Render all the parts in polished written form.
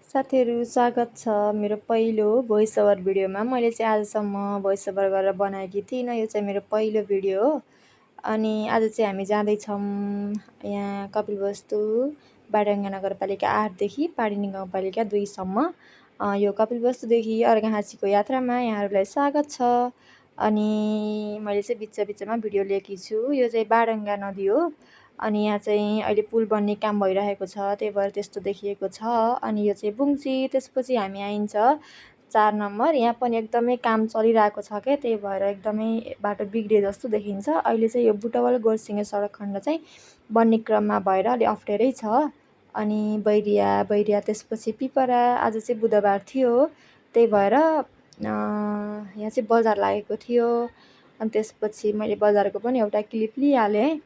साथीहरू स्वागत छ मेरो पहिलो भोइस ओभर भिडियोमा। मैले चाहिँ आजसम्म भोइस ओभर गरेर बनाएकी थिइनँ। यो चाहिँ मेरो पहिलो भिडियो हो। अनि आज चाहिँ हामी जाँदैछौँ यहाँ कपिलवस्तु बाडङ्गा नगरपालिका 8 देखि पाडिनी गाउँपालिका 2 सम्म। यो कपिलवस्तुदेखि अर्घाहाँसीको यात्रामा यहाँहरूलाई स्वागत छ। अनि मैले चाहिँ बिचमा भिडियो लिएकी छु। यो चाहिँ बाडङ्गा नदी हो। अनि यहाँ चाहिँ अहिले पुल बन्ने काम भइरहेको छ, त्यही भएर त्यस्तो देखिएको छ। अनि यो चाहिँ बुङ्ची, त्यसपछि हामी आइन्छ 4 नम्बर। यहाँ पनि एकदमै काम चलिरहेको छ क्या, त्यही भएर एकदमै बाटो बिग्रिए जस्तो देखिन्छ। अहिले चाहिँ यो बुटवल गोरसिङे सडक खण्ड चाहिँ बन्ने क्रममा भएर अलि अप्ठ्यारै छ। अनि बैरिया त्यसपछि पिपरा। आज चाहिँ बुधबार थियो, त्यही भएर यहाँ चाहिँ बजार लागेको थियो। अनि त्यसपछि मैले बजारको पनि एउटा क्लिप लिइहालेँ।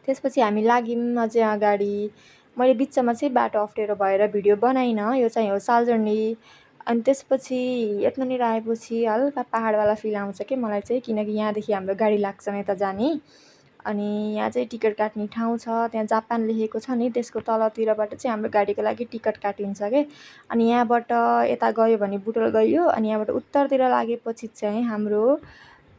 त्यसपछि हामी लाग्यौँ अझै अगाडि। मैले बिचमा चाहिँ बाटो अप्ठ्यारो भएर भिडियो बनाइनँ। यो चाहिँ हो सालजर्नी। अनि त्यसपछि यत्ननिर आएपछि हल्का पाहाडवाला फिल आउँछ कि मलाई चाहिँ, किनकि यहाँदेखि हाम्रो गाडी लाग्छ यता जाने। अनि यहाँ चाहिँ टिकट काट्ने ठाउँ छ, त्यहाँ जापान लेखेको छ नि, त्यसको तलतिरबाट चाहिँ हाम्रो गाडीको लागि टिकट काटिन्छ के। अनि यहाँबाट यता गयो भने बुटवल गयो, अनि यहाँबाट उत्तरतिर लागेपछि चाहिँ हाम्रो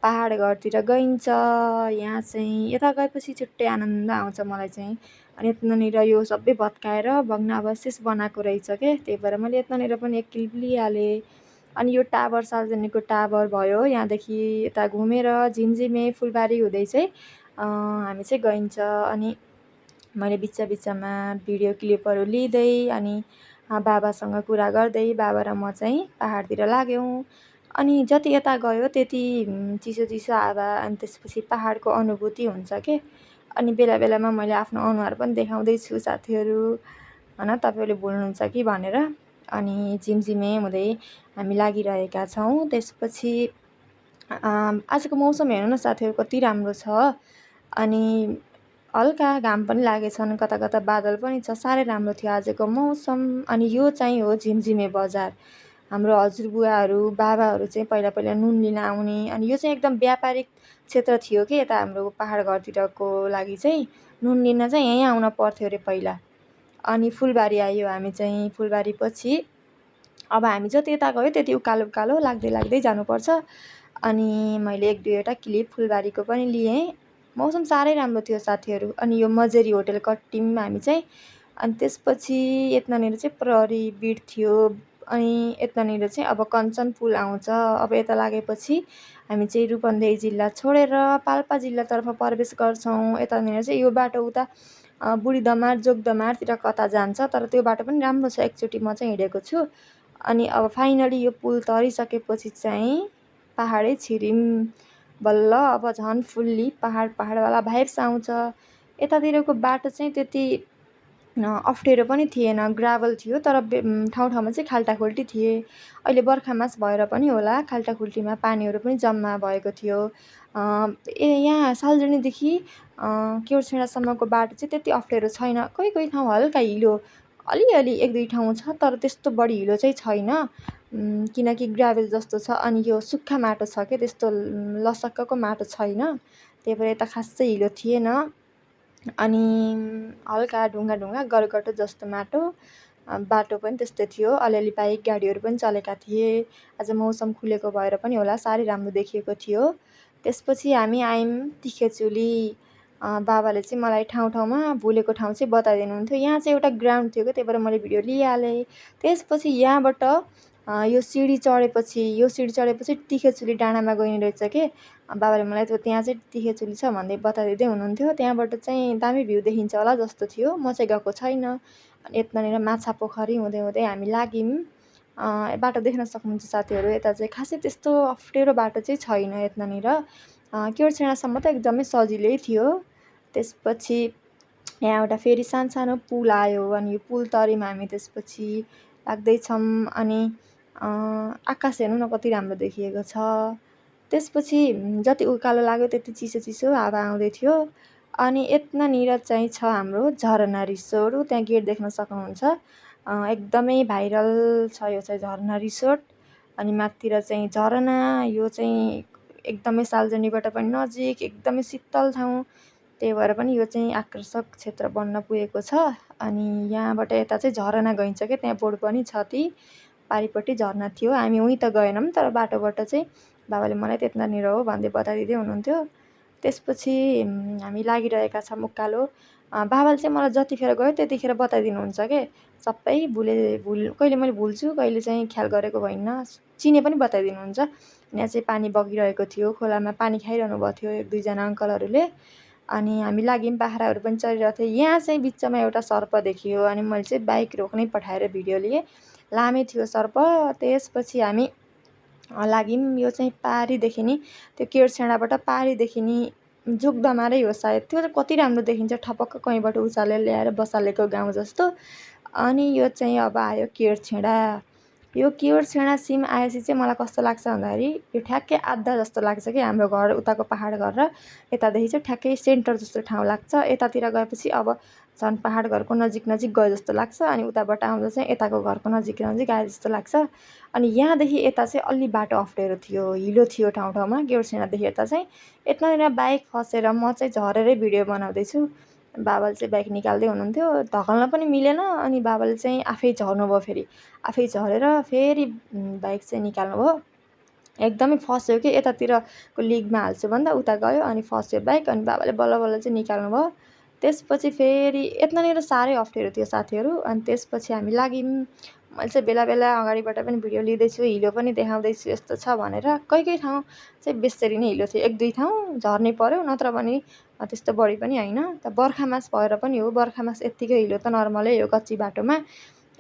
पाहाड घरतिर गइन्छ। यहाँ चाहिँ यता गएपछि छुट्टै आनन्द आउँछ मलाई चाहिँ। अनि यत्ननिर यो सबै भत्काएर भग्नावशेष बनाएको रहेछ के, त्यही भएर मैले यत्ननिर पनि एक क्लिप लिइहालेँ। अनि यो टावर सालजर्नीको टावर भयो। यहाँदेखि यता घुमेर झिमझिमे फुलबारी हुँदै चाहिँ हामी चाहिँ गइन्छ। अनि मैले बिचमा भिडियो क्लिपहरू लिँदै अनि बाबासँग कुरा गर्दै बाबा र म चाहिँ पाहाडतिर लाग्यौँ। अनि जति यता गयो त्यति चिसो हावा, अनि त्यसपछि पाहाडको अनुभूति हुन्छ के। अनि बेलामा मैले आफ्नो अनुहार पनि देखाउँदैछु साथीहरू, होइन तपाईँहरूले भुल्नुहुन्छ कि भनेर। अनि झिमझिमे हुँदै हामी लागिरहेका छौँ। त्यसपछि आजको मौसम हेर्नु न साथीहरू, कति राम्रो छ। अनि हल्का घाम पनि लागेछन्, कता बादल पनि छ। साह्रै राम्रो थियो आजको मौसम। अनि यो चाहिँ हो झिमझिमे बजार। हाम्रो हजुरबुवाहरू बाबाहरू चाहिँ पहिला नुन लिन आउने। अनि यो चाहिँ एकदम व्यापारिक क्षेत्र थियो कि यता हाम्रो पाहाड घरतिरको लागि चाहिँ नुन लिन चाहिँ यहीँ आउन पर्थ्यो अरे पहिला। अनि फुलबारी आयो, हामी चाहिँ फुलबारी पछि अब हामी जति यता गयो त्यति उकालो लाग्दै जानुपर्छ। अनि मैले 1-2वटा क्लिप फुलबारीको पनि लिएँ। मौसम साह्रै राम्रो थियो साथीहरू। अनि यो मजेरी होटल कट्टियौँ हामी चाहिँ। अनि त्यसपछि यत्ननिर चाहिँ प्रहरी बिट थियो। अनि यतानिर चाहिँ अब कञ्चन पुल आउँछ। अब यता लागेपछि हामी चाहिँ रूपन्देही जिल्ला छोडेर पाल्पा जिल्लातर्फ प्रवेश गर्छौँ। यतानिर चाहिँ यो बाटो उता बुढीदमार जोगदमारतिर कता जान्छ, तर त्यो बाटो पनि राम्रो छ, एकचोटि म चाहिँ हिँडेको छु। अनि अब फाइनली यो पुल तरिसकेपछि चाहिँ पाहाडै छिर्यौँ बल्ल। अब झन् फुल्ली पाहाडवाला भाइब्स आउँछ। यतातिरको बाटो चाहिँ त्यति अप्ठ्यारो पनि थिएन, ग्राभल थियो, तर ठाउँमा चाहिँ खाल्टाखुल्टी थिए। अहिले बर्खा मास भएर पनि होला, खाल्टाखुल्टीमा पानीहरू पनि जम्मा भएको थियो। यहाँ सालजर्नीदेखि केवरछेडासम्मको बाटो चाहिँ त्यति अप्ठ्यारो छैन। कोही ठाउँ हल्का हिलो अलिअलि 1-2 ठाउँ छ, तर त्यस्तो बढी हिलो चाहिँ छैन, किनकि ग्राभल जस्तो छ। अनि यो सुक्खा माटो छ क्या, त्यस्तो लसक्कको माटो छैन, त्यही भएर यता खासै हिलो थिएन। अनि हल्का ढुङ्गा गरगटो जस्तो बाटो पनि त्यस्तै थियो। अलिअलि बाइक गाडीहरू पनि चलेका थिए। आज मौसम खुलेको भएर पनि होला, साह्रै राम्रो देखिएको थियो। त्यसपछि हामी आयौँ तिखेचुली। बाबाले चाहिँ मलाई ठाउँमा भुलेको ठाउँ चाहिँ बताइदिनुहुन्थ्यो। यहाँ चाहिँ एउटा ग्राउन्ड थियो क्या, त्यही भएर मैले भिडियो लिइहालेँ। त्यसपछि यहाँबाट यो सिँढी चढेपछि तिखेचुली डाँडामा गइने रहेछ के। बाबाले मलाई त्यहाँ चाहिँ तिखेचुली छ भन्दै बताइदिँदै हुनुहुन्थ्यो। त्यहाँबाट चाहिँ दामी भ्यू देखिन्छ होला जस्तो थियो, म चाहिँ गएको छैन। अनि यत्ननिर माछा पोखरी हुँदै हामी लाग्यौँ। बाटो देख्न सक्नुहुन्छ साथीहरू, यता चाहिँ खासै त्यस्तो अप्ठ्यारो बाटो चाहिँ छैन यत्ननिर। केवरछेडासम्म त एकदमै सजिलै थियो। त्यसपछि यहाँ एउटा फेरि सानो पुल आयो। अनि यो पुल तऱ्यौँ हामी, त्यसपछि लाग्दैछौँ। अनि आकाश हेर्नु न कति राम्रो देखिएको छ। त्यसपछि जति उकालो लाग्यो त्यति चिसो हावा आउँदै थियो। अनि यत्ननिर चाहिँ छ हाम्रो झरना रिसोर्ट, त्यहाँ गेट देख्न सक्नुहुन्छ। एकदमै भाइरल छ यो चाहिँ झरना रिसोर्ट। अनि माथितिर चाहिँ झरना, यो चाहिँ एकदमै सालजर्नीबाट पनि नजिक, एकदमै शीतल ठाउँ। त्यही भएर पनि यो चाहिँ आकर्षक क्षेत्र बन्न पुगेको छ। अनि यहाँबाट यता चाहिँ झरना गइन्छ क्या, त्यहाँ बोर्ड पनि छ, ती पारिपट्टि झरना थियो। हामी उहीँ त गएनौँ, तर बाटोबाट चाहिँ बाबाले मलाई त्यतानिर हो भन्दै बताइदिँदै हुनुहुन्थ्यो। त्यसपछि हामी लागिरहेका छौँ उकालो। बाबाले चाहिँ मलाई जतिखेर गयो त्यतिखेर बताइदिनुहुन्छ के, सबै कहिले मैले भुल्छु, कहिले चाहिँ ख्याल गरेको भइन्न, चिने पनि बताइदिनुहुन्छ। यहाँ चाहिँ पानी बगिरहेको थियो, खोलामा पानी खाइरहनु भएको थियो 1-2 जना अङ्कलहरूले। अनि हामी लाग्यौँ, बाख्राहरू पनि चरिरहेको थियो। यहाँ चाहिँ बिचमा एउटा सर्प देखियो, अनि मैले चाहिँ बाइक रोक्नै पठाएर भिडियो लिएँ, लामै थियो सर्प। त्यसपछि हामी लाग्यौँ। यो चाहिँ पारीदेखि नि, त्यो केरछेडाबाट पारीदेखि नि जुग्दामारै हो सायद, त्यो चाहिँ कति राम्रो देखिन्छ, ठपक्क कहीँबाट उचालेर ल्याएर बसालेको गाउँ जस्तो। अनि यो चाहिँ अब आयो केरछेडा। यो केरछेडा सिम आएपछि चाहिँ मलाई कस्तो लाग्छ भन्दाखेरि यो ठ्याक्कै आधा जस्तो लाग्छ कि हाम्रो घर उताको पहाड घर र यतादेखि चाहिँ ठ्याक्कै सेन्टर जस्तो ठाउँ लाग्छ। यतातिर गएपछि अब झन् पहाड घरको नजिक नजिक गयो जस्तो लाग्छ, अनि उताबाट आउँदा चाहिँ यताको घरको नजिक नजिक आए जस्तो लाग्छ। अनि यहाँदेखि यता चाहिँ अलि बाटो अप्ठ्यारो थियो, हिलो थियो ठाउँ ठाउँमा। केरछेडादेखि यता चाहिँ यतानिर बाइक फसेर म चाहिँ झरेरै भिडियो बनाउँदैछु। बाबाले चाहिँ बाइक निकाल्दै हुनुहुन्थ्यो, ढकल्न पनि मिलेन। अनि बाबाले चाहिँ आफै झर्नुभयो, फेरि आफै झरेर फेरि बाइक चाहिँ निकाल्नुभयो। एकदमै फस्यो कि, यतातिरको लिगमा हाल्छु भन्दा उता गयो, अनि फस्यो बाइक। अनि बाबाले बल्ल बल्ल चाहिँ निकाल्नुभयो। त्यसपछि फेरि यतानिर साह्रै अप्ठ्यारो थियो साथीहरू। अनि त्यसपछि हामी लाग्यौँ। मैले चाहिँ बेला बेला अगाडिबाट पनि भिडियो लिँदैछु, हिलो पनि देखाउँदैछु यस्तो छ भनेर। कोही ठाउँ चाहिँ बेसरी नै हिलो थियो, 1-2 ठाउँ झर्नै पर्यो, नत्र भने त्यस्तो बढी पनि होइन। त बर्खा मास भएर पनि हो, बर्खा मास यत्तिकै हिलो त नर्मलै हो कच्ची बाटोमा।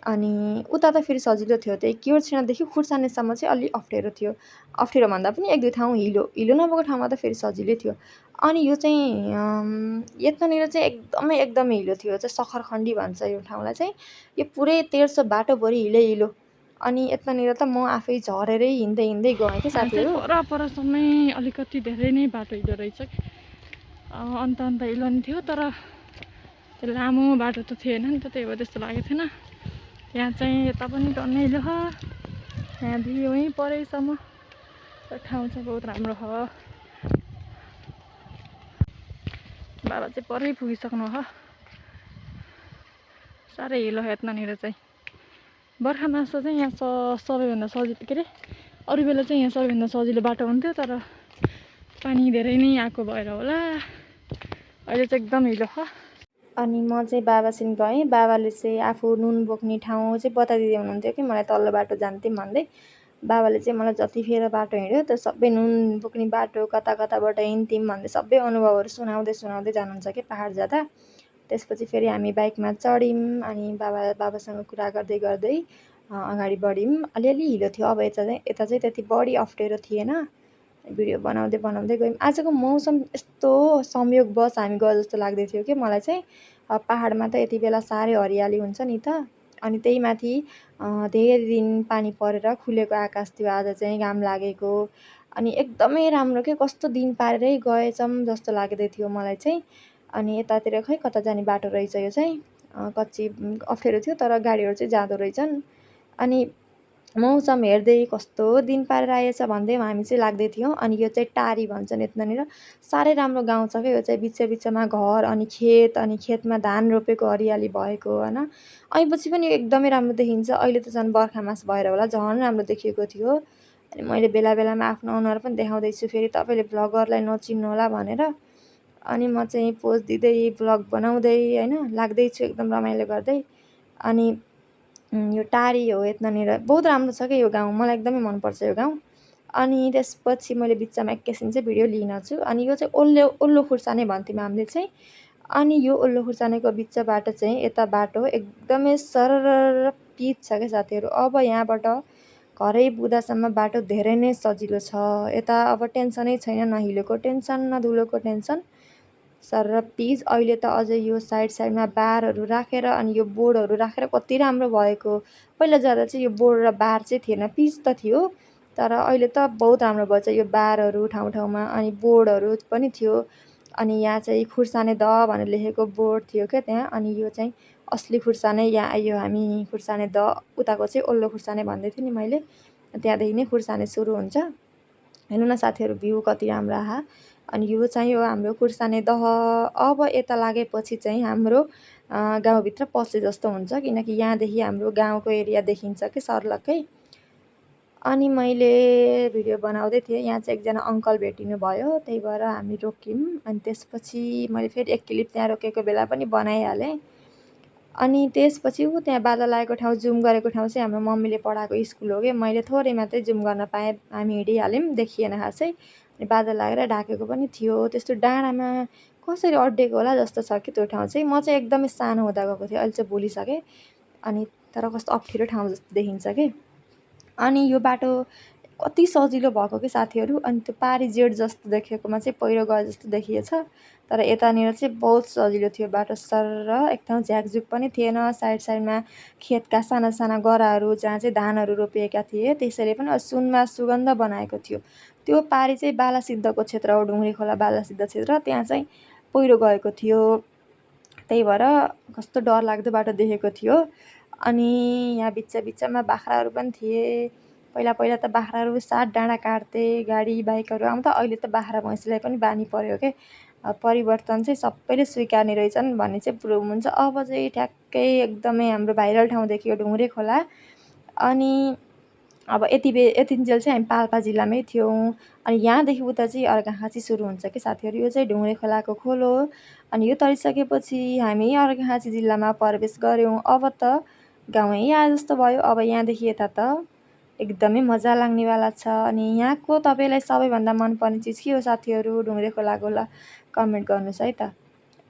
अनि उता त फेरि सजिलो थियो, त्यही केरछेडादेखि खुर्सानीसम्म चाहिँ अलि अप्ठ्यारो थियो। अप्ठ्यारो भन्दा पनि 1-2 ठाउँ हिलो नभएको ठाउँमा त फेरि सजिलै थियो। अनि यो चाहिँ यतानिर चाहिँ एकदमै हिलो थियो, चाहिँ सखरखण्डी भन्छ यो ठाउँलाई चाहिँ। यो पुरै 1300 बाटोभरि हिलै। अनि यतानिर त म आफै झरेरै हिँड्दै गएँ कि साथीहरू। परसम्मै अलिकति धेरै नै बाटो हिँड्दो रहेछ कि, अन्त हिलो नि थियो, तर त्यो लामो बाटो त थिएन नि त, त्यही भएर त्यस्तो लागेको थिएन। यहाँ चाहिँ यता पनि टन्नै हिलो छ, यहाँदेखि वहीँ परैसम्म ठाउँ चाहिँ बहुत राम्रो छ। बाबा चाहिँ परै पुगिसक्नु हो, साह्रै हिलो यतानिर चाहिँ। बर्खा मास चाहिँ यहाँ सबैभन्दा सजिलो, के अरे अरू बेला चाहिँ यहाँ सबैभन्दा सजिलो बाटो हुन्थ्यो, तर पानी धेरै नै आएको भएर होला अहिले चाहिँ एकदम हिलो छ। अनि म चाहिँ बाबासँग गएँ। बाबाले चाहिँ आफू नुन बोक्ने ठाउँ चाहिँ बताइदिँदै हुनुहुन्थ्यो कि मलाई तल्लो बाटो जान्थेँ भन्दै। बाबाले चाहिँ मलाई जतिखेर बाटो हिँड्यो त्यो सबै नुन बोक्ने बाटो कता कताबाट हिँड्थ्यौँ भन्दै सबै अनुभवहरू सुनाउँदै जानुहुन्छ कि पहाड जाँदा। त्यसपछि फेरि हामी बाइकमा चढ्यौँ, अनि बाबासँग कुरा गर्दै गर्दै अगाडि बढ्यौँ। अलिअलि हिलो थियो, अब यता चाहिँ त्यति बढी अप्ठ्यारो थिएन। भिडियो बनाउँदै गयौँ। आजको मौसम यस्तो संयोगवश हामी गयो जस्तो लाग्दै थियो कि मलाई चाहिँ। पहाडमा त यति बेला साह्रै हरियाली हुन्छ नि त। अनि त्यही माथि धेरै दिन पानी परेर खुलेको आकाश थियो, आज चाहिँ घाम लागेको। अनि एकदमै राम्रो के, कस्तो दिन पारेरै गएछौँ जस्तो लाग्दै थियो मलाई चाहिँ। अनि यतातिर खै कता जाने बाटो रहेछ यो चाहिँ, कच्ची अप्ठ्यारो थियो, तर गाडीहरू चाहिँ जाँदो रहेछन्। अनि मौसम हेर्दै कस्तो दिन पारेर आएछ भन्दै हामी चाहिँ लाग्दै थियौँ। अनि यो चाहिँ टारी भन्छन् यतानिर, साह्रै राम्रो गाउँ छ क्या यो चाहिँ। बिचमा घर, अनि खेतमा धान रोपेको हरियाली भएको होइन। ऐपछि पनि यो एकदमै राम्रो देखिन्छ। अहिले त झन् बर्खा मास भएर होला झन् राम्रो देखिएको थियो। अनि मैले बेला बेलामा आफ्नो अनुहार पनि देखाउँदैछु, फेरि तपाईँले भ्लगरलाई नचिन्नु होला भनेर। अनि म चाहिँ पोज दिँदै भ्लग बनाउँदै होइन लाग्दैछु एकदम रमाइलो गर्दै। अनि यो टारी हो यतानिर, बहुत राम्रो छ क्या यो गाउँ, मलाई एकदमै मनपर्छ यो गाउँ। अनि त्यसपछि मैले बिचमा एकैछिन चाहिँ भिडियो लिइनछु। अनि यो चाहिँ ओल्लो खुर्सानी भन्थ्यौँ हामीले चाहिँ। अनि यो ओल्लो खुर्सानीको बिचबाट चाहिँ यता बाटो एकदमै सरर पिच छ क्या साथीहरू। अब यहाँबाट घरै पुग्दासम्म बाटो धेरै नै सजिलो छ। यता अब टेन्सनै छैन, न हिलोको टेन्सन न धुलोको टेन्सन, सरर पिच। अहिले त अझै यो साइडमा बारहरू राखेर अनि यो बोर्डहरू राखेर कति राम्रो भएको। पहिला जाँदा चाहिँ यो बोर्ड र बार चाहिँ थिएन, पिच त थियो, तर अहिले त बहुत राम्रो भएछ यो बारहरू ठाउँमा, अनि बोर्डहरू पनि थियो। अनि यहाँ चाहिँ खुर्साने द भनेर लेखेको बोर्ड थियो क्या त्यहाँ। अनि यो चाहिँ असली खुर्साने, यहाँ आइयो हामी खुर्साने द, उताको चाहिँ ओल्लो खुर्साने भन्दै थिएँ नि मैले। त्यहाँदेखि नै खुर्साने सुरु हुन्छ। हेर्नु न साथीहरू, भ्यू कति राम्रो आहा। अनि यो चाहिँ हो हाम्रो कुर्साने दह। अब यता लागेपछि चाहिँ हाम्रो गाउँभित्र पसे जस्तो हुन्छ, किनकि यहाँदेखि हाम्रो गाउँको एरिया देखिन्छ कि सर्लक्कै। अनि मैले भिडियो बनाउँदै थिएँ, यहाँ चाहिँ एकजना अङ्कल भेटिनु भयो, त्यही भएर हामी रोक्यौँ। अनि त्यसपछि मैले फेरि एक क्लिप त्यहाँ रोकेको बेला पनि बनाइहालेँ। अनि त्यसपछि त्यहाँ बादल लागेको ठाउँ जुम गरेको ठाउँ चाहिँ हाम्रो मम्मीले पढाएको स्कुल हो कि, मैले थोरै मात्रै जुम गर्न पाएँ, हामी हिँडिहाल्यौँ, देखिएन खासै। अनि बादल लागेर ढाकेको पनि थियो, त्यस्तो डाँडामा कसरी अड्डेको होला जस्तो छ कि त्यो ठाउँ चाहिँ। म चाहिँ एकदमै सानो हुँदा गएको थिएँ, अहिले चाहिँ भुलिसकेँ। अनि तर कस्तो अप्ठ्यारो ठाउँ जस्तो देखिन्छ कि। अनि यो बाटो कति सजिलो भएको कि साथीहरू। अनि त्यो पारी जेड जस्तो देखेकोमा चाहिँ पहिरो गए जस्तो देखिएछ, तर यतानिर चाहिँ बहुत सजिलो थियो बाटो। सर एक ठाउँ झ्याकझुक पनि थिएन, साइड साइडमा खेतका साना साना गराहरू जहाँ चाहिँ धानहरू रोपिएका थिए, त्यसैले पनि सुनमा सुगन्ध बनाएको थियो। त्यो पारी चाहिँ बालासिद्धको क्षेत्र हो, ढुङ्ग्री खोला बालासिद्ध क्षेत्र, त्यहाँ चाहिँ पहिरो गएको थियो। त्यही भएर कस्तो डरलाग्दो बाटो देखेको थियो। अनि यहाँ बिचमा बाख्राहरू पनि थिए। पहिला पहिला त बाख्राहरू सात डाँडा काट्थे, गाडी बाइकहरू आउँदा। अहिले त बाख्रा भैँसीलाई पनि बानी पर्यो के। परिवर्तन चाहिँ सबैले स्वीकार्ने रहेछन् भन्ने चाहिँ प्रुभ हुन्छ। अब चाहिँ ठ्याक्कै एकदमै हाम्रो भाइरल ठाउँ देखियो ढुङ्ग्रे खोला। अनि अब यतिन्जेल चाहिँ हामी पाल्पा जिल्लामै थियौँ। अनि यहाँदेखि उता चाहिँ अर्घाखाँची सुरु हुन्छ कि साथीहरू, यो चाहिँ ढुङ्ग्रे खोलाको खोल हो। अनि यो तरिसकेपछि हामी अर्घाखाँची जिल्लामा प्रवेश गऱ्यौँ। अब त गाउँै आए जस्तो भयो। अब यहाँदेखि यता त एकदमै मजा लाग्नेवाला छ। अनि यहाँको तपाईँलाई सबैभन्दा मनपर्ने चिज के हो साथीहरू, ढुङ्ग्रे खोलाको कमेन्ट गर्नुहोस् है त।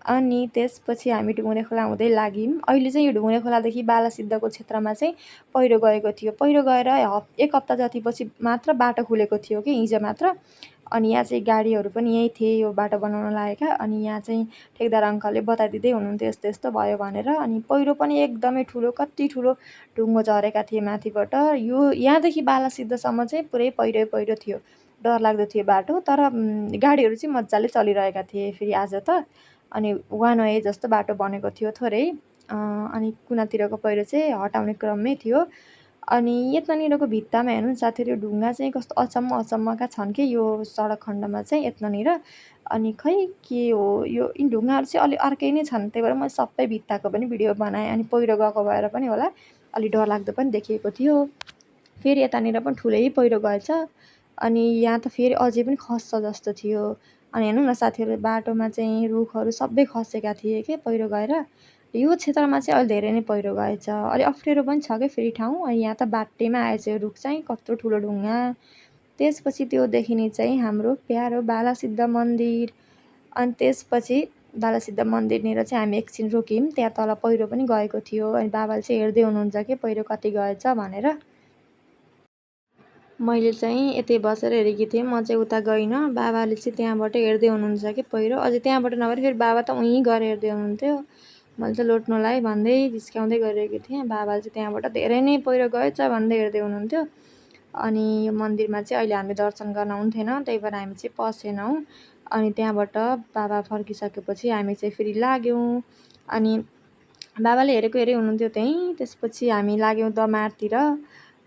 अनि त्यसपछि हामी ढुङ्ग्रे खोला हुँदै लाग्यौँ। अहिले चाहिँ यो ढुङ्ग्रे खोलादेखि बालासिद्धको क्षेत्रमा चाहिँ पहिरो गएको थियो। पहिरो गएर एक हप्ता जतिपछि मात्र बाटो खुलेको थियो कि, हिजो मात्र। अनि यहाँ चाहिँ गाडीहरू पनि यहीँ थिए यो बाटो बनाउन लागेका। अनि यहाँ चाहिँ ठेकदार अङ्कलले बताइदिँदै हुनुहुन्थ्यो यस्तो यस्तो भयो भनेर। अनि पहिरो पनि एकदमै ठुलो, कति ठुलो ढुङ्गो झरेका थिए माथिबाट। यो यहाँदेखि बालासिद्धसम्म चाहिँ पुरै पहिरो थियो, डरलाग्दो थियो बाटो। तर गाडीहरू चाहिँ मजाले चलिरहेका थिए फेरि आज त। अनि वान वे जस्तो बाटो बनेको थियो थोरै। अनि कुनातिरको पहिरो चाहिँ हटाउने क्रममै थियो। अनि यतानिरको भित्तामा हेर्नु साथीहरू, ढुङ्गा चाहिँ कस्तो अचम्मका छन् कि यो सडक खण्डमा चाहिँ यतानिर। अनि खै के हो यो, यी ढुङ्गाहरू चाहिँ अलि अर्कै नै छन्। त्यही भएर मैले सबै भित्ताको पनि भिडियो बनाएँ। अनि पहिरो गएको भएर पनि होला अलि डरलाग्दो पनि देखिएको थियो। फेरि यतानिर पनि ठुलै पहिरो गएछ। अनि यहाँ त फेरि अझै पनि खस्छ जस्तो थियो। अनि हेर्नु न साथीहरू, बाटोमा चाहिँ रुखहरू सबै खसेका थिए कि पहिरो गएर। यो क्षेत्रमा चाहिँ अहिले धेरै नै पहिरो गएछ, अलि अप्ठ्यारो पनि छ क्या फेरि ठाउँ। अनि यहाँ त बाटैमा आएछ यो रुख चाहिँ, कत्रो ठुलो ढुङ्गा। त्यसपछि त्यो देखिने चाहिँ हाम्रो प्यारो बालासिद्ध मन्दिर। अनि त्यसपछि बालासिद्ध मन्दिरनिर चाहिँ हामी एकछिन रोक्यौँ, त्यहाँ तल पहिरो पनि गएको थियो। अनि बाबाले चाहिँ हेर्दै हुनुहुन्छ कि पहिरो कति गएछ भनेर। मैले चाहिँ यतै बसेर हेरेकी थिएँ, म चाहिँ उता गइनँ। बाबाले चाहिँ त्यहाँबाट हेर्दै हुनुहुन्छ कि पहिरो। अझै त्यहाँबाट नभएर फेरि बाबा त उहीँ गएर हेर्दै हुनुहुन्थ्यो। मैले त लोट्नुलाई भन्दै जिस्क्याउँदै गरिरहेको थिएँ। बाबाले चाहिँ त्यहाँबाट धेरै नै पहिरो गएछ भन्दै हेर्दै हुनुहुन्थ्यो। अनि यो मन्दिरमा चाहिँ अहिले हामी दर्शन गर्न हुन्थेन, त्यही भएर हामी चाहिँ पसेनौँ। अनि त्यहाँबाट बाबा फर्किसकेपछि हामी चाहिँ फेरि लाग्यौँ। अनि बाबाले हेरेको हुनुहुन्थ्यो त्यहीँ। त्यसपछि हामी लाग्यौँ दमारतिर।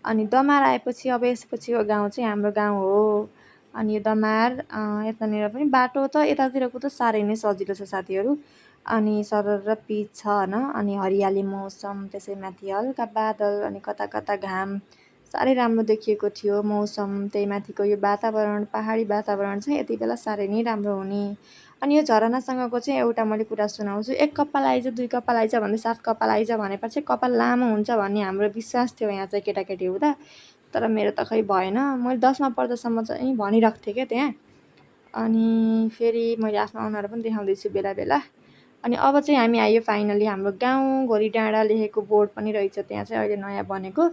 अनि दमार आएपछि अब यसपछिको गाउँ चाहिँ हाम्रो गाउँ हो। अनि यो दमार यतानिर पनि बाटो त यतातिरको त साह्रै नै सजिलो छ साथीहरू। अनि सरर पिच छ होइन। अनि हरियाली मौसम, त्यसैमाथि हल्का बादल, अनि कता कता घाम, साह्रै राम्रो देखिएको थियो मौसम। त्यही माथिको यो वातावरण, पहाडी वातावरण चाहिँ यति बेला साह्रै नै राम्रो हुने। अनि यो झरनासँगको चाहिँ एउटा मैले कुरा सुनाउँछु। एक कपाल आइज, दुई कपाल आइज भन्दै 7 कपाल आइज भनेपछि चाहिँ कपाल लामो हुन्छ भन्ने हाम्रो विश्वास थियो यहाँ चाहिँ केटाकेटी हुँदा। तर मेरो त खै भएन। मैले 10मा पढ्दासम्म चाहिँ भनिराख्थेँ क्या त्यहाँ। अनि फेरि मैले आफ्नो अनुहार पनि देखाउँदैछु बेला बेला। अनि अब चाहिँ हामी आयो फाइनली हाम्रो गाउँ। घोरीडाँडा लेखेको बोर्ड पनि रहेछ त्यहाँ चाहिँ, अहिले नयाँ बनेको।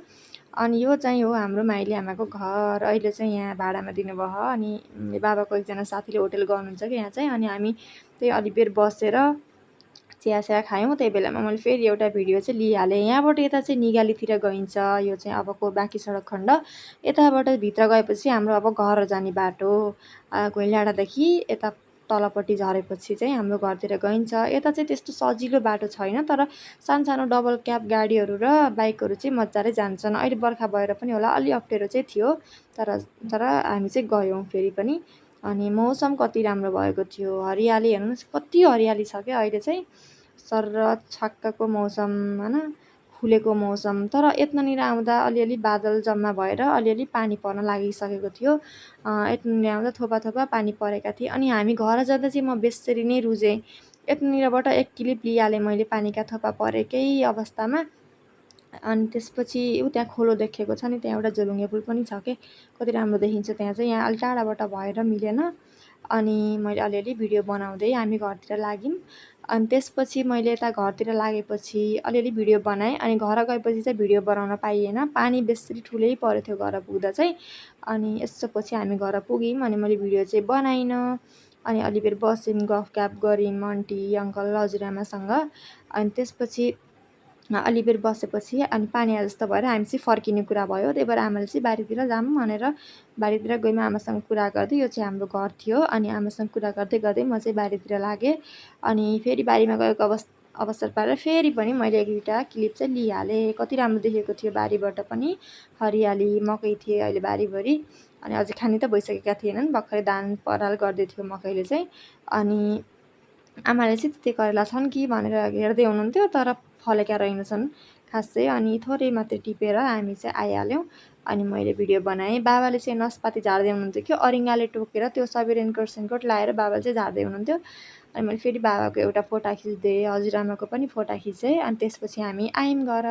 अनि यो चाहिँ हो हाम्रो माइली आमाको घर। अहिले चाहिँ यहाँ भाडामा दिनुभयो। अनि बाबाको एकजना साथीले होटल गर्नुहुन्छ कि यहाँ चाहिँ। अनि हामी त्यही अलि बेर बसेर चियास्या खायौँ। त्यही बेलामा मैले फेरि एउटा भिडियो चाहिँ लिइहालेँ। यहाँबाट यता चाहिँ निगालीतिर गइन्छ, यो चाहिँ अबको बाँकी सडक खण्ड। यताबाट भित्र गएपछि हाम्रो अब घर जाने बाटो, घोइलाडादेखि यता तलपट्टि झरेपछि चाहिँ हाम्रो घरतिर गइन्छ। यता चाहिँ त्यस्तो सजिलो बाटो छैन, तर सानो डबल क्याब गाडीहरू र बाइकहरू चाहिँ मजाले जान्छन्। अहिले बर्खा भएर पनि होला अलि अप्ठ्यारो चाहिँ थियो, तर हामी चाहिँ गयौँ फेरि पनि। अनि मौसम कति राम्रो भएको थियो, हरियाली हेर्नुहोस् कति हरियाली छ क्या अहिले चाहिँ, सर्र छक्कको मौसम होइन, फुलेको मौसम। तर यतानिर आउँदा अलिअलि बादल जम्मा भएर अलिअलि पानी पर्न लागिसकेको थियो। यतानिर आउँदा थोपा थोपा पानी परेका थिए। अनि हामी घर जाँदा चाहिँ म बेसरी नै रुजेँ। यतानिरबाट एक क्लिप लिइहालेँ मैले पानीका थोपा परेकै अवस्थामा। अनि त्यसपछि त्यहाँ खोलो देखेको छ नि, त्यहाँ एउटा झोलुङ्गे पुल पनि छ के, कति राम्रो देखिन्छ त्यहाँ चाहिँ। यहाँ अलि टाढाबाट भएर मिलेन। अनि मैले अलिअलि भिडियो बनाउँदै हामी घरतिर लाग्यौँ। अनि त्यसपछि मैले यता घरतिर लागेपछि अलिअलि भिडियो बनाएँ। अनि घर गएपछि चाहिँ भिडियो बनाउन पाइएन, पानी बेसरी ठुलै परेको थियो घर पुग्दा चाहिँ। अनि यसपछि हामी घर पुग्यौँ अनि मैले भिडियो चाहिँ बनाइनँ। अनि अलि बेर बस्यौँ, गफगाफ गऱ्यौँ आन्टी अङ्कल हजुरआमासँग। अनि त्यसपछि अलि बेर बसेपछि अनि पानी आए जस्तो भएर हामी चाहिँ फर्किने कुरा भयो। त्यही भएर आमाले चाहिँ बारीतिर जाऊँ भनेर बारीतिर गयौँ आमासँग कुरा गर्दै। यो चाहिँ हाम्रो घर थियो। अनि आमासँग कुरा गर्दै गर्दै म चाहिँ बारीतिर लागेँ। अनि फेरि बारीमा गएको अवसर पारेर फेरि पनि मैले एक दुईवटा क्लिप चाहिँ लिइहालेँ। कति राम्रो देखेको थियो, बारीबाट पनि हरियाली मकै थिए अहिले बारीभरि। अनि अझै खाने त भइसकेका थिएनन्, भर्खरै धान पराल गर्दै थियो मकैले चाहिँ। अनि आमाले चाहिँ त्यति करेला छन् कि भनेर हेर्दै हुनुहुन्थ्यो, तर फलेका रहेनछन् खासै। अनि थोरै मात्रै टिपेर हामी चाहिँ आइहाल्यौँ। अनि मैले भिडियो बनाएँ। बाबाले चाहिँ नस्पाती झार्दै हुनुहुन्थ्यो कि अरिङ्गाले टोकेर, त्यो सबै रेनकोट सेनकोट लाएर बाबाले चाहिँ झार्दै हुनुहुन्थ्यो। अनि मैले फेरि बाबाको एउटा फोटा खिचिदिएँ, हजुरआमाको पनि फोटा खिचेँ। अनि त्यसपछि हामी आयौँ घर।